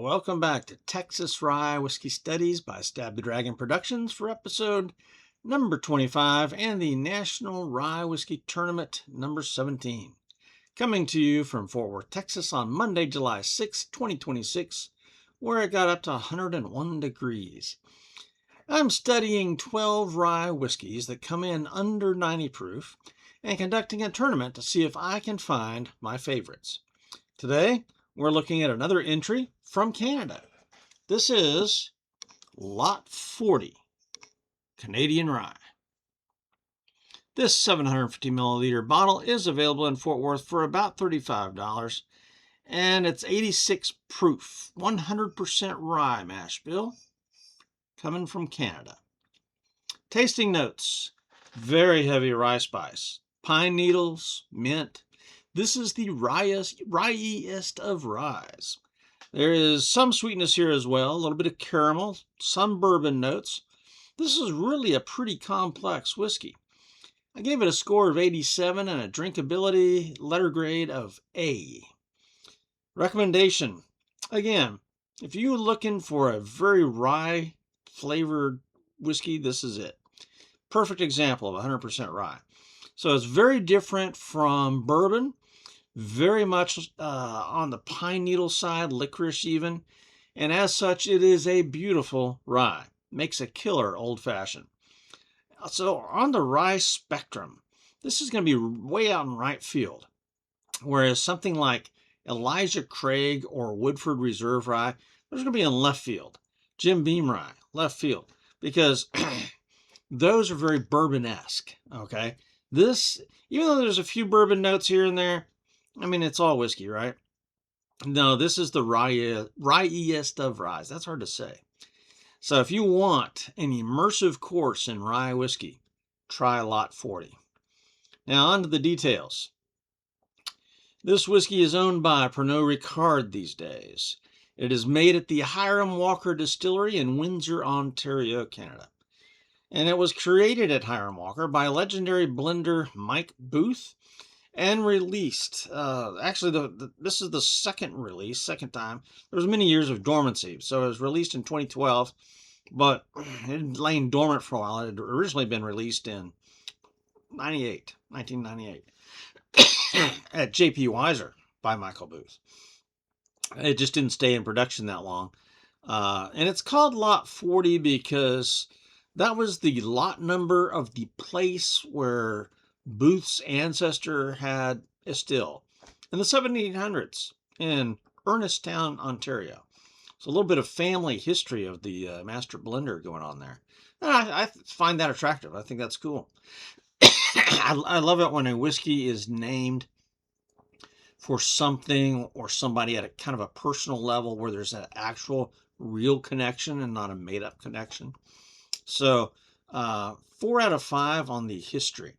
Welcome back to Texas Rye Whiskey Studies by Stab the Dragon Productions for episode number 25 and the National Rye Whiskey Tournament number 17. Coming to you from Fort Worth, Texas on Monday, July 6, 2026, where it got up to 101 degrees. I'm studying 12 rye whiskeys that come in under 90 proof and conducting a tournament to see if I can find my favorites. Today, we're looking at another entry from Canada. This is Lot 40 Canadian Rye. This 750 milliliter bottle is available in Fort Worth for about $35, and it's 86 proof, 100% rye mash bill, coming from Canada. Tasting notes: very heavy rye spice, pine needles, mint. This is the rye-iest of ryes. There is some sweetness here as well, a little bit of caramel, some bourbon notes. This is really a pretty complex whiskey. I gave it a score of 87 and a drinkability letter grade of A. Recommendation: again, if you're looking for a very rye flavored whiskey, this is it. Perfect example of 100% rye. So it's very different from bourbon, very much on the pine needle side, licorice even, and as such, it is a beautiful rye. Makes a killer old fashioned. So on the rye spectrum, this is going to be way out in right field, whereas something like Elijah Craig or Woodford Reserve rye, those are going to be in left field. Jim Beam rye, left field, because those are very bourbon-esque, okay? This, even though there's a few bourbon notes here and there, I mean, it's all whiskey, right? No, this is the rye-iest of ryes. That's hard to say. So if you want an immersive course in rye whiskey, try Lot 40. Now on to the details. This whiskey is owned by Pernod Ricard these days. It is made at the Hiram Walker Distillery in Windsor, Ontario, Canada. And it was created at Hiram Walker by legendary blender Mike Booth and released. This is the second time. There was many years of dormancy, so it was released in 2012, but it had lain dormant for a while. It had originally been released in 1998, at J.P. Weiser by Michael Booth. It just didn't stay in production that long. And it's called Lot 40 because that was the lot number of the place where Booth's ancestor had a still in the 1700s in Ernestown, Ontario. So a little bit of family history of the master blender going on there. And I find that attractive. I think that's cool. I love it when a whiskey is named for something or somebody at a kind of a personal level where there's an actual real connection and not a made-up connection. So 4 out of 5 on the history.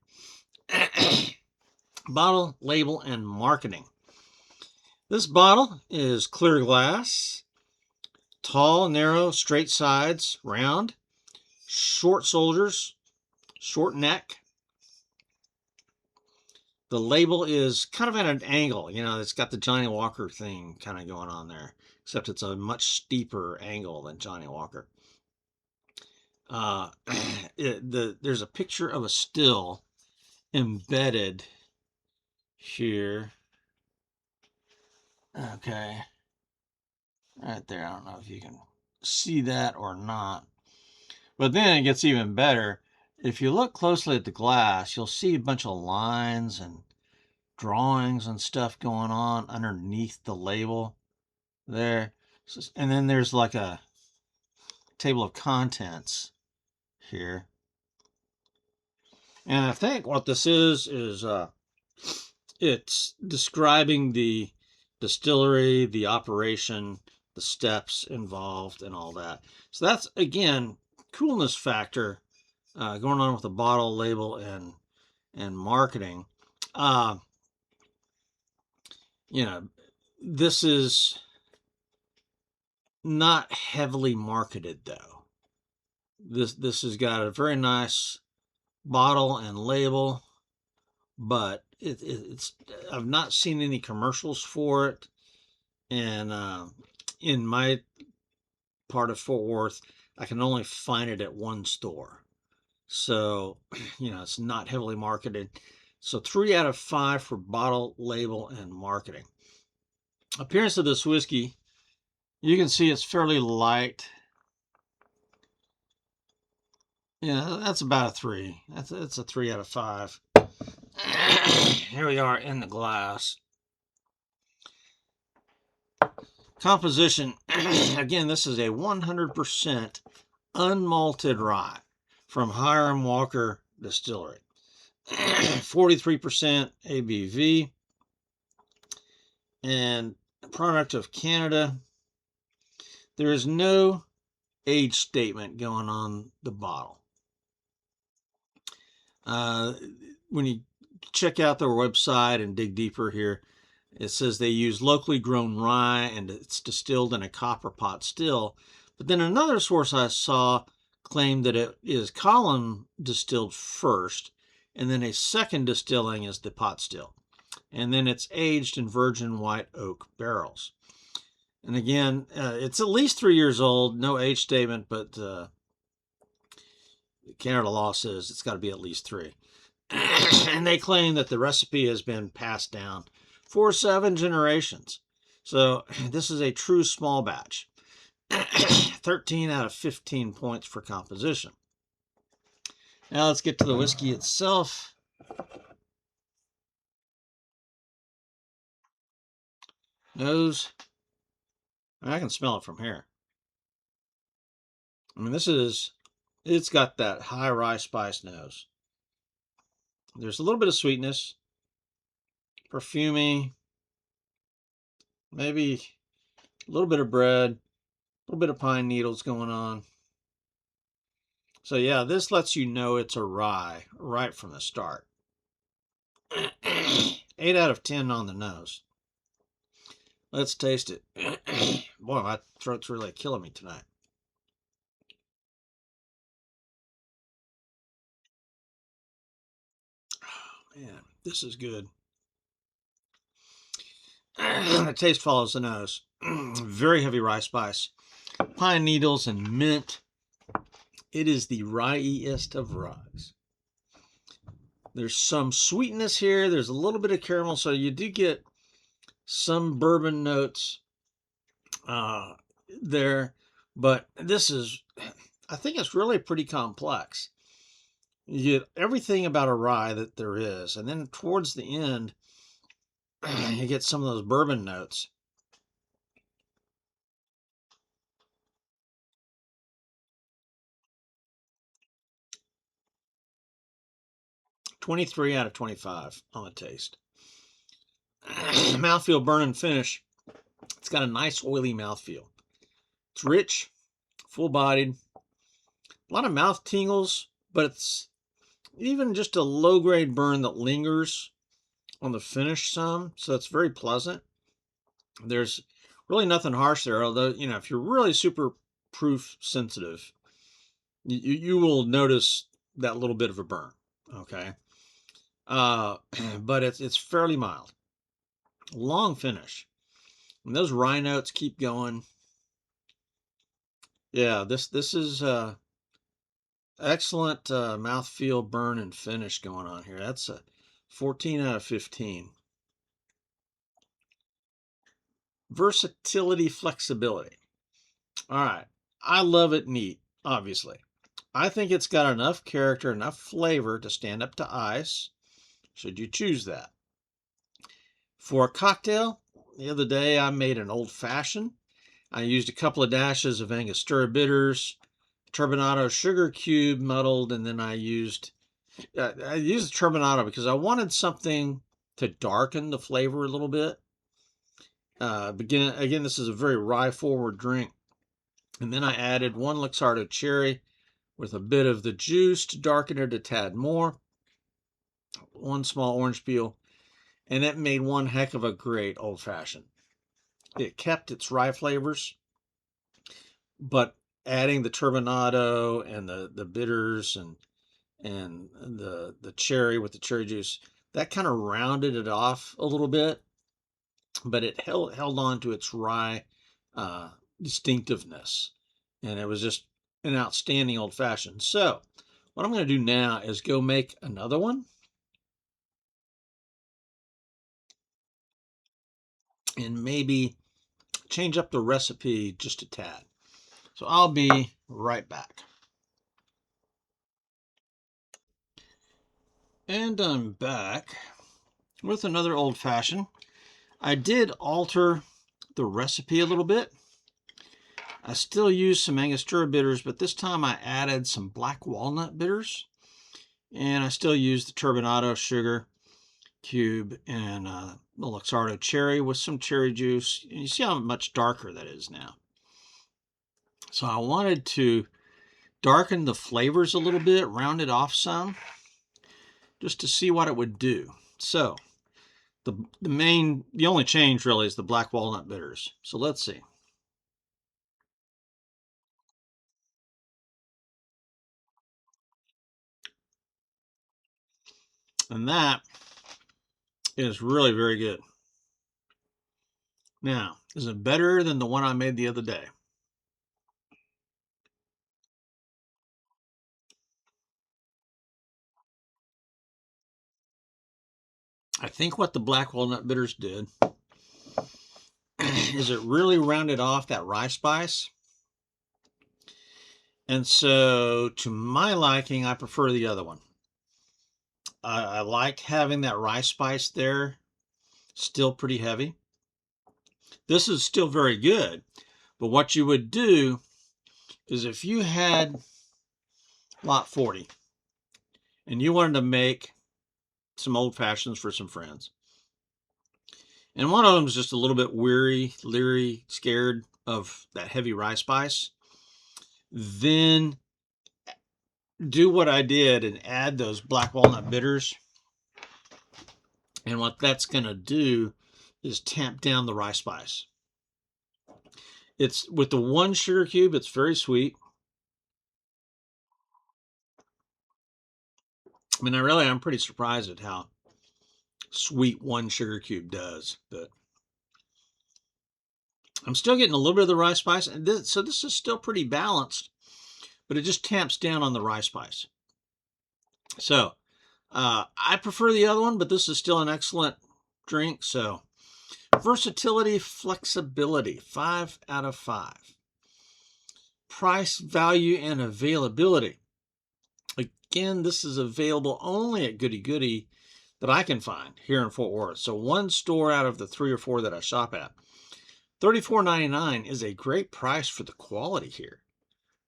Bottle, label, and marketing. This bottle is clear glass, tall, narrow, straight sides, round, short shoulders, short neck. The label is kind of at an angle. You know, it's got the Johnny Walker thing kind of going on there, except it's a much steeper angle than Johnny Walker. There's a picture of a still embedded here. Okay. Right there. I don't know if you can see that or not. But then it gets even better. If you look closely at the glass, you'll see a bunch of lines and drawings and stuff going on underneath the label there. And then there's like a table of contents here. And I think what this is it's describing the distillery, the operation, the steps involved, and all that. So that's, again, coolness factor going on with the bottle, label, and marketing. You know, this is not heavily marketed though. This has got a very nice bottle and label, but it's I've not seen any commercials for it, and in my part of Fort Worth, I can only find it at one store. So, it's not heavily marketed. So 3 out of 5 for bottle, label, and marketing. Appearance of this whiskey, you can see it's fairly light. Yeah, that's about a 3. That's a 3 out of 5. Here we are in the glass. Composition, again, this is a 100% unmalted rye from Hiram Walker Distillery. 43% ABV, and product of Canada. There is no age statement going on the bottle. When you check out their website and dig deeper here, it says they use locally grown rye and it's distilled in a copper pot still. But then another source I saw claimed that it is column distilled first, and then a second distilling is the pot still. And then it's aged in virgin white oak barrels. And again, it's at least 3 years old. No age statement, but Canada law says it's got to be at least 3. And they claim that the recipe has been passed down for 7 generations. So this is a true small batch. 13 out of 15 points for composition. Now let's get to the whiskey itself. Nose. I can smell it from here. I mean, it's got that high rye spice nose. There's a little bit of sweetness, perfumey, maybe a little bit of bread, a little bit of pine needles going on. So yeah, this lets you know it's a rye right from the start. 8 out of 10 on the nose. Let's taste it. Boy, my throat's really killing me tonight. Oh, man, this is good. The taste follows the nose. Very heavy rye spice. Pine needles and mint. It is the rye-iest of ryes. There's some sweetness here. There's a little bit of caramel, so you do get some bourbon notes there. But this is, I think it's really pretty complex. You get everything about a rye that there is, and then towards the end, you get some of those bourbon notes. "23 out of 25 on the taste. Mouthfeel, burn, and finish. It's got a nice oily mouthfeel. It's rich, full-bodied, a lot of mouth tingles, but it's even just a low-grade burn that lingers on the finish some, so it's very pleasant. There's really nothing harsh there, although, if you're really super proof sensitive, you will notice that little bit of a burn, okay? But it's fairly mild. Long finish. And those rye notes keep going. Yeah, this is excellent mouthfeel, burn, and finish going on here. That's a 14 out of 15. Versatility, flexibility. All right. I love it neat, obviously. I think it's got enough character, enough flavor to stand up to ice, should you choose that. For a cocktail, the other day I made an old-fashioned. I used a couple of dashes of Angostura bitters, turbinado sugar cube muddled, and then I used turbinado because I wanted something to darken the flavor a little bit. Again, this is a very rye-forward drink. And then I added 1 Luxardo cherry with a bit of the juice to darken it a tad more. 1 small orange peel. And that made one heck of a great old-fashioned. It kept its rye flavors, but adding the turbinado and the bitters and the cherry with the cherry juice, that kind of rounded it off a little bit, but it held on to its rye distinctiveness. And it was just an outstanding old fashioned. So what I'm going to do now is go make another one. And maybe change up the recipe just a tad. So I'll be right back. And I'm back with another old fashioned. I did alter the recipe a little bit. I still use some Angostura bitters, but this time I added some black walnut bitters. And I still use the turbinado sugar cube and the Luxardo cherry with some cherry juice. And you see how much darker that is now. So I wanted to darken the flavors a little bit, round it off some, just to see what it would do. So the only change really is the black walnut bitters. So let's see. And that is really very good. Now, is it better than the one I made the other day? I think what the black walnut bitters did is it really rounded off that rye spice. And so, to my liking, I prefer the other one. I like having that rye spice there, still pretty heavy. This is still very good, but what you would do is if you had lot 40 and you wanted to make some old fashions for some friends, and one of them is just a little bit weary, leery, scared of that heavy rye spice, then do what I did and add those black walnut bitters. And what that's going to do is tamp down the rye spice. It's with the one sugar cube, it's very sweet. I mean, I'm pretty surprised at how sweet one sugar cube does, but I'm still getting a little bit of the rye spice. And so this is still pretty balanced, but it just tamps down on the rye spice. So I prefer the other one, but this is still an excellent drink. So versatility, flexibility, 5 out of 5. Price, value, and availability. Again, this is available only at Goody Goody that I can find here in Fort Worth. So one store out of the 3 or 4 that I shop at. $34.99 is a great price for the quality here.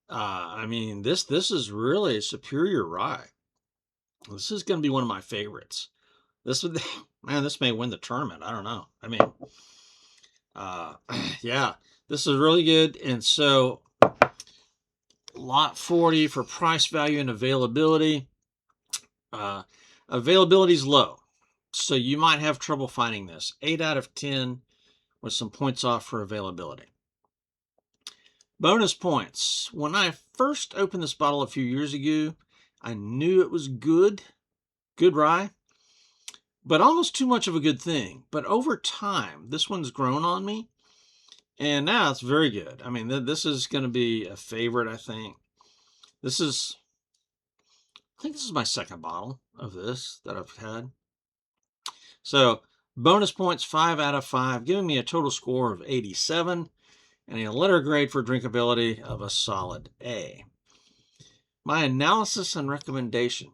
I mean, this is really a superior rye. This is going to be one of my favorites. This may win the tournament. I don't know. I mean, yeah, this is really good. And so lot 40 for price, value, and availability. Availability is low, so you might have trouble finding this. 8 out of 10 with some points off for availability. Bonus points. When I first opened this bottle a few years ago, I knew it was good rye, but almost too much of a good thing. But over time, this one's grown on me, and now it's very good. I mean, this is going to be a favorite, I think. I think this is my second bottle of this that I've had. So bonus points, 5 out of 5, giving me a total score of 87 and a letter grade for drinkability of a solid A. My analysis and recommendation.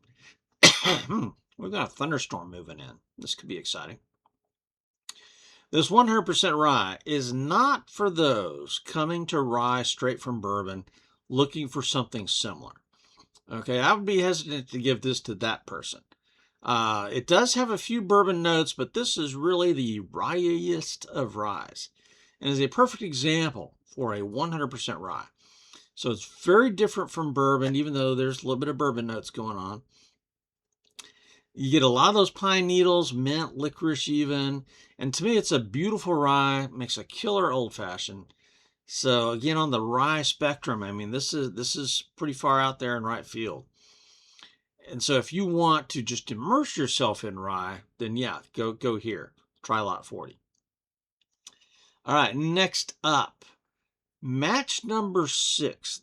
We've got a thunderstorm moving in. This could be exciting. This 100% rye is not for those coming to rye straight from bourbon looking for something similar. Okay, I would be hesitant to give this to that person. It does have a few bourbon notes, but this is really the rye-iest of ryes and is a perfect example for a 100% rye. So it's very different from bourbon, even though there's a little bit of bourbon notes going on. You get a lot of those pine needles, mint, licorice even. And to me, it's a beautiful rye, makes a killer old-fashioned. So again, on the rye spectrum, I mean, this is pretty far out there in right field. And so if you want to just immerse yourself in rye, then yeah, go here. Try lot 40. All right, next up, Match number 6,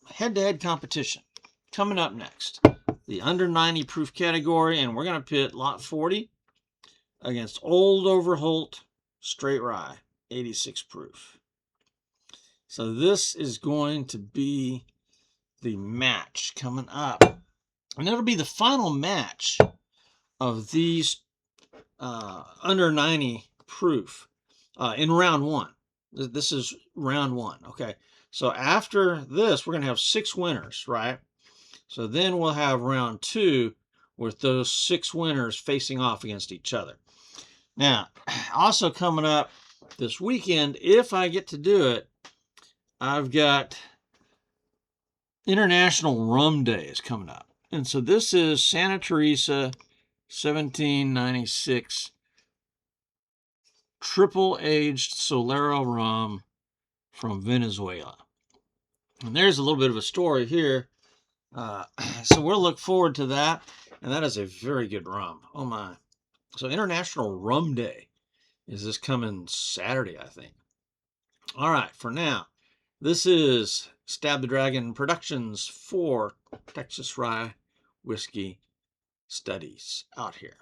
head-to-head competition, coming up next. The under 90 proof category, and we're going to pit lot 40 against Old Overholt Straight Rye, 86 proof. So this is going to be the match coming up. And that'll be the final match of these under 90 proof in round 1. This is round 1, okay? So after this, we're going to have 6 winners, right? So then we'll have round 2 with those 6 winners facing off against each other. Now, also coming up this weekend, if I get to do it, I've got International Rum Day is coming up. And so this is Santa Teresa 1796 triple-aged Solero rum from Venezuela. And there's a little bit of a story here. So we'll look forward to that. And that is a very good rum. Oh, my. So International Rum Day is this coming Saturday, I think. All right, for now, this is Stab the Dragon Productions for Texas Rye Whiskey Studies out here.